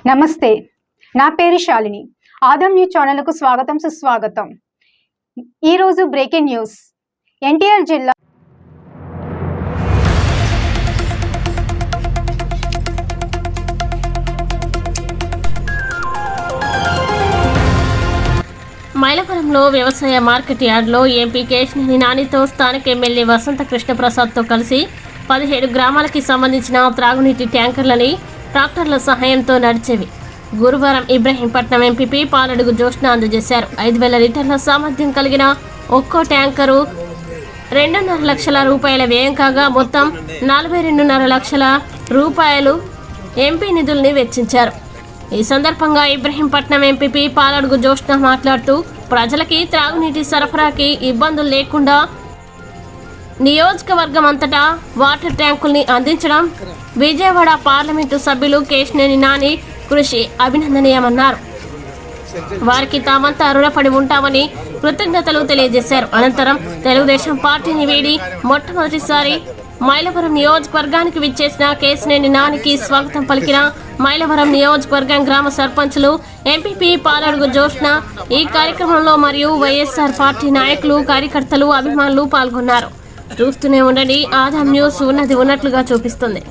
నమస్తే, నా పేరు శాలిని. ఆదం న్యూస్ ఛానల్కు స్వాగతం, సుస్వాగతం. ఈరోజు బ్రేకింగ్ న్యూస్. ఎన్టీఆర్ జిల్లా మైలవరంలో వ్యవసాయ మార్కెట్ యార్డ్లో ఎంపీ కేశినేని నానితో స్థానిక ఎమ్మెల్యే వసంత కృష్ణప్రసాద్తో కలిసి 17 గ్రామాలకి సంబంధించిన త్రాగునీటి ట్యాంకర్లని ట్రాక్టర్ల సహాయంతో నడిచేవి గురువారం ఇబ్రహీంపట్నం ఎంపీపీ పాలడుగు జోష్న అందజేశారు. 5,000 లీటర్ల సామర్థ్యం కలిగిన ఒక్కో ట్యాంకరు 2.5 లక్షల రూపాయల వ్యయం కాగా మొత్తం 42.5 లక్షల రూపాయలు ఎంపీ నిధుల్ని వెచ్చించారు. ఈ సందర్భంగా ఇబ్రహీంపట్నం ఎంపీపీ పాలడుగు జోష్న మాట్లాడుతూ ప్రజలకి త్రాగునీటి సరఫరాకి ఇబ్బందులు లేకుండా నియోజకవర్గం అంతటా వాటర్ ట్యాంకుల్ని అందించడం విజయవాడ పార్లమెంటు సభ్యులు కేశినేని నాని కృషి అభినందనీయమన్నారు. వారికి తామంతా రుణపడి ఉంటామని కృతజ్ఞతలు తెలియజేశారు. అనంతరం తెలుగుదేశం పార్టీని వీడి మొట్టమొదటిసారి మైలవరం నియోజకవర్గానికి విచ్చేసిన కేశినేని నానికి స్వాగతం పలికిన మైలవరం నియోజకవర్గం గ్రామ సర్పంచులు ఎంపీపీ పాలడుగు జోష్న ఈ కార్యక్రమంలో మరియు వైఎస్ఆర్ పార్టీ నాయకులు, కార్యకర్తలు, అభిమానులు పాల్గొన్నారు. చూస్తూనే ఉండండి, ఆదం న్యూస్ ఉన్నది ఉన్నట్లుగా చూపిస్తుంది.